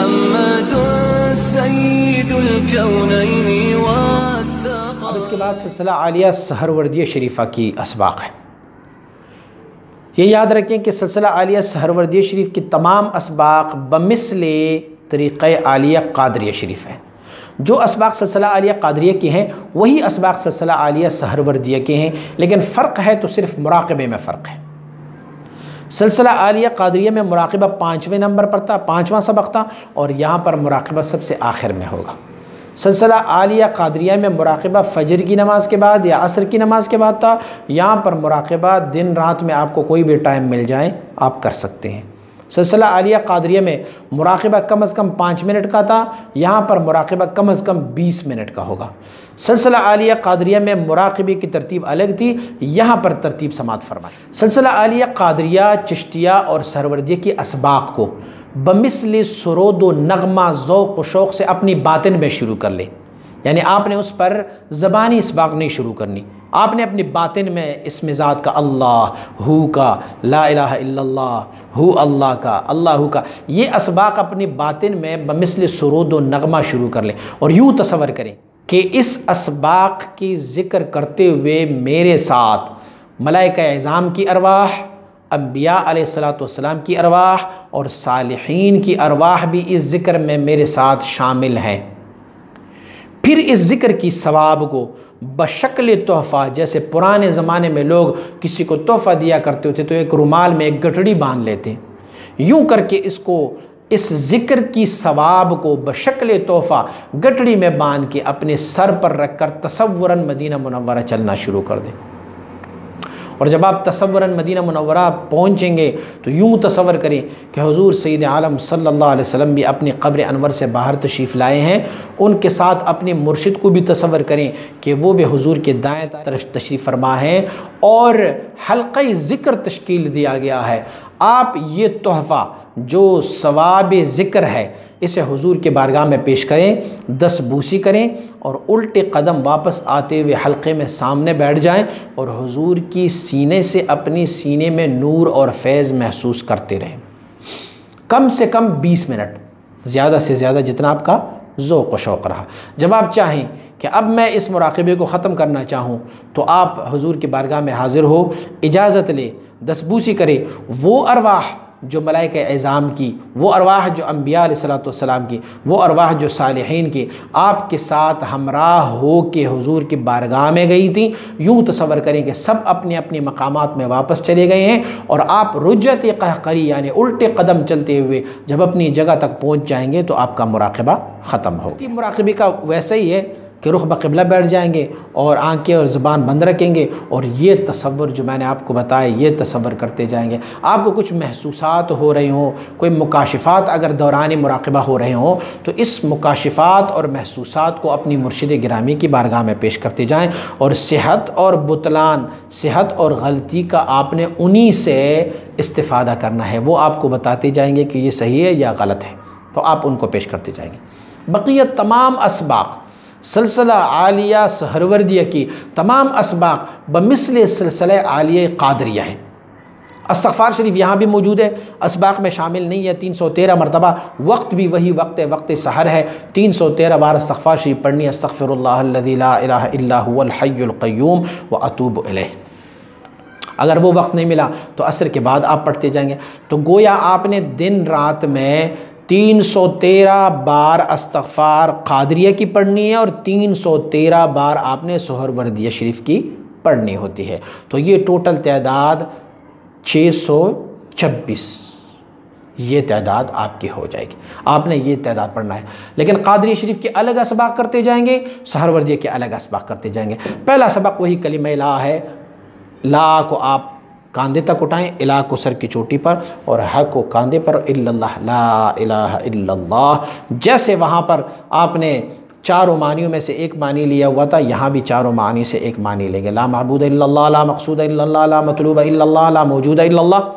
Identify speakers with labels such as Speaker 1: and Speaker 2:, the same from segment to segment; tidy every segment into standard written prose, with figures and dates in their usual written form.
Speaker 1: محمد سید الکونین والثقلین۔
Speaker 2: اب اس کے بعد سلسلہ عالیہ سہروردیہ شریفہ کی اسباق ہے۔ یہ یاد رکھیں کہ سلسلہ عالیہ سہروردیہ شریف کی تمام اسباق بمثل طریقہ عالیہ قادریہ شریف ہے۔ جو اسباق سلسلہ عالیہ قادریہ کی ہیں وہی اسباق سلسلہ عالیہ سہروردیہ کے ہیں، لیکن فرق ہے تو صرف مراقبے میں فرق ہے۔ سلسلہ عالیہ قادریہ میں مراقبہ 5ویں نمبر پر تھا، 5واں سبق تھا، اور یہاں پر مراقبہ سب سے آخر میں ہوگا۔ سلسلہ عالیہ قادریہ میں مراقبہ فجر کی نماز کے بعد یا عصر کی نماز کے بعد تھا، یہاں پر مراقبہ دن رات میں آپ کو کوئی بھی ٹائم مل جائے آپ کر سکتے ہیں۔ سلسلہ عالیہ قادریہ میں مراقبہ کم از کم 5 منٹ کا تھا، یہاں پر مراقبہ کم از کم 20 منٹ کا ہوگا۔ سلسلہ عالیہ قادریہ میں مراقبے کی ترتیب الگ تھی، یہاں پر ترتیب سماعت فرمائیں۔ سلسلہ عالیہ قادریہ، چشتیہ اور سہروردیہ کی اسباق کو بمثل سرود و نغمہ، ذوق و شوق سے اپنی باطن میں شروع کر لیں، یعنی آپ نے اس پر زبانی اسباق نہیں شروع کرنی، آپ نے اپنی باطن میں اسم ذات کا اللہ ہو کا، لا الہ الا اللہ ہو اللہ کا، اللہ کا، یہ اسباق اپنی باطن میں بمثل سرود و نغمہ شروع کر لیں، اور یوں تصور کریں کہ اس اسباق کی ذکر کرتے ہوئے میرے ساتھ ملائکہ اعظام کی ارواح، انبیاء علیہ السلام کی ارواح اور صالحین کی ارواح بھی اس ذکر میں میرے ساتھ شامل ہیں۔ پھر اس ذکر کی ثواب کو بشکل تحفہ، جیسے پرانے زمانے میں لوگ کسی کو تحفہ دیا کرتے ہوتے تو ایک رومال میں ایک گٹڑی باندھ لیتے، یوں کر کے اس ذکر کی ثواب کو بشکل تحفہ گٹڑی میں باندھ کے اپنے سر پر رکھ کر تصوراً مدینہ منورہ چلنا شروع کر دیں۔ اور جب آپ تصوراً مدینہ منورہ پہنچیں گے تو یوں تصور کریں کہ حضور سید عالم صلی اللہ علیہ وسلم بھی اپنی قبر انور سے باہر تشریف لائے ہیں، ان کے ساتھ اپنے مرشد کو بھی تصور کریں کہ وہ بھی حضور کے دائیں طرف تشریف فرما ہیں اور حلقہ ذکر تشکیل دیا گیا ہے۔ آپ یہ تحفہ جو ثواب ذکر ہے اسے حضور کے بارگاہ میں پیش کریں، 10 بوسی کریں اور الٹے قدم واپس آتے ہوئے حلقے میں سامنے بیٹھ جائیں اور حضور کی سینے سے اپنی سینے میں نور اور فیض محسوس کرتے رہیں، کم سے کم 20 منٹ، زیادہ سے زیادہ جتنا آپ کا ذوق و شوق رہا۔ جب آپ چاہیں کہ اب میں اس مراقبے کو ختم کرنا چاہوں تو آپ حضور کی بارگاہ میں حاضر ہو، اجازت لے، 10 بوسی کرے، وہ ارواح جو ملائکہ اعظام کی، وہ ارواح جو انبیاء علیہ السلام کی، وہ ارواح جو صالحین کی آپ کے ساتھ ہمراہ ہو کے حضور کی بارگاہ میں گئی تھیں، یوں تصور کریں کہ سب اپنے اپنے مقامات میں واپس چلے گئے ہیں اور آپ رجعت قہقری یعنی الٹے قدم چلتے ہوئے جب اپنی جگہ تک پہنچ جائیں گے تو آپ کا مراقبہ ختم ہو۔ مراقبے کا ویسا ہی ہے کہ رخ بقبلہ بیٹھ جائیں گے اور آنکھیں اور زبان بند رکھیں گے اور یہ تصور جو میں نے آپ کو بتایا یہ تصور کرتے جائیں گے۔ آپ کو کچھ محسوسات ہو رہے ہوں، کوئی مکاشفات اگر دوران مراقبہ ہو رہے ہوں تو اس مکاشفات اور محسوسات کو اپنی مرشد گرامی کی بارگاہ میں پیش کرتے جائیں، اور صحت اور بطلان، صحت اور غلطی کا آپ نے انہی سے استفادہ کرنا ہے، وہ آپ کو بتاتے جائیں گے کہ یہ صحیح ہے یا غلط ہے، تو آپ ان کو پیش کرتے جائیں گے۔ بقیہ تمام اسباق سلسلہ عالیہ سہروردیہ کی تمام اسباق بمثل سلسلہ عالیہ قادریہ ہے۔ استغفار شریف یہاں بھی موجود ہے، اسباق میں شامل نہیں ہے، 313 مرتبہ، وقت بھی وہی وقت ہے، وقت سحر ہے، 313 بار استغفار شریف پڑھنی ہے، استغفر اللہ الذی لا الہ الا هو الحی القیوم واتوب الیہ۔ اگر وہ وقت نہیں ملا تو عصر کے بعد آپ پڑھتے جائیں گے، تو گویا آپ نے دن رات میں 313 بار استغفار قادریہ کی پڑھنی ہے اور 313 بار آپ نے سہروردیہ شریف کی پڑھنی ہوتی ہے، تو یہ ٹوٹل تعداد 626، یہ تعداد آپ کی ہو جائے گی، آپ نے یہ تعداد پڑھنا ہے۔ لیکن قادریہ شریف کے الگ اسباق کرتے جائیں گے، سہروردیہ کے الگ اسباق کرتے جائیں گے۔ پہلا سبق وہی کلمہ لا ہے، لا کو آپ کاندھے تک اٹھائیں، الہ کو سر کی چوٹی پر اور ح کو کاندھے پر، الا اللہ، لا الہ الا اللہ۔ جیسے وہاں پر آپ نے چاروں معنیوں میں سے ایک معنی لیا ہوا تھا، یہاں بھی چاروں معنی سے ایک معنی لیں گے، لا معبود الا اللہ، لا مقصود الا اللہ، لا مطلوب الا اللہ، لا موجود الا اللہ۔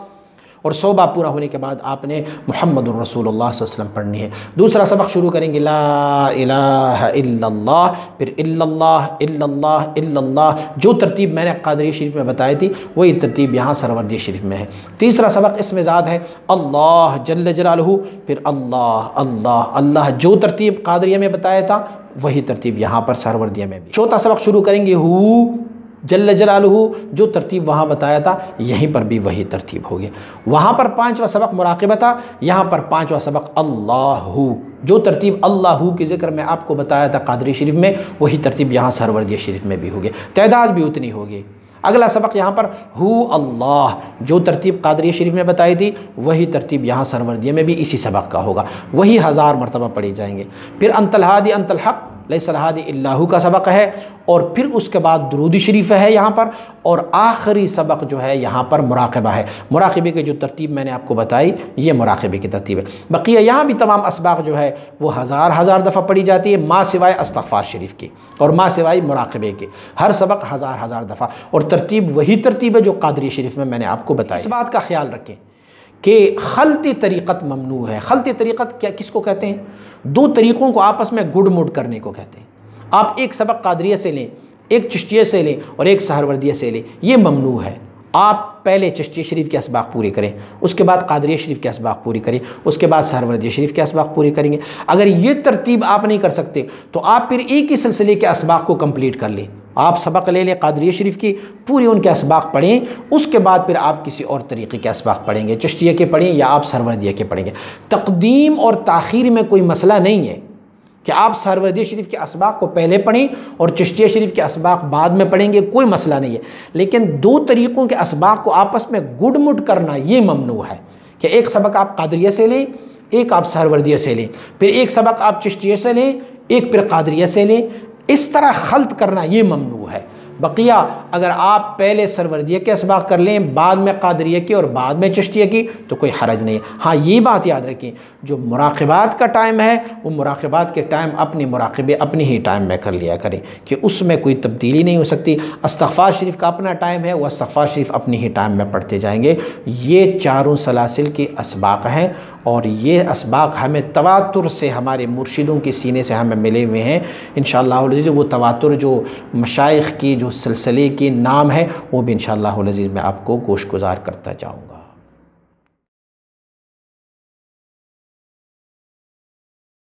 Speaker 2: اور 100 بار پورا ہونے کے بعد آپ نے محمد الرسول اللہ صلی اللہ علیہ وسلم پڑھنی ہے۔ دوسرا سبق شروع کریں گے لا الہ الا اللہ، پھر الا اللہ الا اللہ الا اللہ، جو ترتیب میں نے قادریہ شریف میں بتائی تھی وہی ترتیب یہاں سہروردیہ شریف میں ہے۔ تیسرا سبق اس میں ذات ہے اللہ جل جلالہ، پھر اللہ اللہ اللہ، جو ترتیب قادریہ میں بتایا تھا وہی ترتیب یہاں پر سہروردیہ میں بھی۔ چوتھا سبق شروع کریں گے ہو جل جلالہ، جو ترتیب وہاں بتایا تھا یہیں پر بھی وہی ترتیب ہوگی۔ وہاں پر 5واں سبق مراقبہ تھا، یہاں پر 5واں سبق اللہ، جو ترتیب اللہ کے ذکر میں آپ کو بتایا تھا قادری شریف میں وہی ترتیب یہاں سہروردیہ شریف میں بھی ہوگی، تعداد بھی اتنی ہوگی۔ اگلا سبق یہاں پر ہو اللہ، جو ترتیب قادریہ شریف میں بتائی تھی وہی ترتیب یہاں سہروردیہ میں بھی اسی سبق کا ہوگا، وہی 1000 مرتبہ پڑھی جائیں گے۔ پھر انت الہادی انت الحق لیس الہادی الا ہو کا سبق ہے، اور پھر اس کے بعد درود شریف ہے یہاں پر، اور آخری سبق جو ہے یہاں پر مراقبہ ہے۔ مراقبے کی جو ترتیب میں نے آپ کو بتائی یہ مراقبے کی ترتیب ہے۔ بقیہ یہاں بھی تمام اسباق جو ہے وہ 1000 دفعہ پڑھی جاتی ہے، ما سوائے استغفار شریف کی اور ما سوائے مراقبے کے، ہر سبق 1000 دفعہ، اور ترتیب وہی ترتیب ہے جو قادری شریف میں نے آپ کو بتائی۔ اس بات کا خیال رکھیں کہ خلط طریقت ممنوع ہے۔ خلط طریقت کیا کس کو کہتے ہیں؟ 2 طریقوں کو آپس میں گڈ مڈ کرنے کو کہتے ہیں۔ آپ ایک سبق قادریہ سے لیں، ایک چشتیہ سے لیں اور ایک سہروردیہ سے لیں، یہ ممنوع ہے۔ آپ پہلے چشتیہ شریف کے اسباق پورے کریں، اس کے بعد قادریہ شریف کے اسباق پوری کریں، اس کے بعد سہروردیہ شریف کے اسباق پورے کریں گے۔ اگر یہ ترتیب آپ نہیں کر سکتے تو آپ پھر ایک ہی سلسلے کے اسباق کو کمپلیٹ کر لیں۔ آپ سبق لے لیں قادریہ شریف کی، پوری ان کے اسباق پڑھیں، اس کے بعد پھر آپ کسی اور طریقے کے اسباق پڑھیں گے، چشتیہ کے پڑھیں یا آپ سہروردیہ کے پڑھیں گے۔ تقدیم اور تاخیر میں کوئی مسئلہ نہیں ہے کہ آپ سہروردیہ شریف کے اسباق کو پہلے پڑھیں اور چشتیہ شریف کے اسباق بعد میں پڑھیں گے، کوئی مسئلہ نہیں ہے، لیکن 2 طریقوں کے اسباق کو آپس میں گڈ مڈ کرنا یہ ممنوع ہے کہ ایک سبق آپ قادریہ سے لیں، ایک آپ سہروردیہ سے لیں، پھر ایک سبق آپ چشتیہ سے لیں، ایک پھر قادریہ سے لیں، اس طرح خلط کرنا یہ ممنوع ہے۔ بقیہ اگر آپ پہلے سہروردیہ کے اسباق کر لیں، بعد میں قادریہ کی اور بعد میں چشتیہ کی تو کوئی حرج نہیں ہے۔ ہاں یہ بات یاد رکھیں، جو مراقبات کا ٹائم ہے وہ مراقبات کے ٹائم اپنے مراقبے اپنی ہی ٹائم میں کر لیا کریں کہ اس میں کوئی تبدیلی نہیں ہو سکتی۔ استغفار شریف کا اپنا ٹائم ہے، وہ استغفار شریف اپنی ہی ٹائم میں پڑھتے جائیں گے۔ یہ 4 سلاسل کے اسباق ہیں، اور یہ اسباق ہمیں تواتر سے ہمارے مرشدوں کے سینے سے ہمیں ملے ہوئے ہیں انشاءاللہ العزیز۔ وہ تواتر جو مشائخ کی جو سلسلے کے نام ہے وہ بھی انشاءاللہ العزیز میں آپ کو گوش گزار کرتا جاؤں گا۔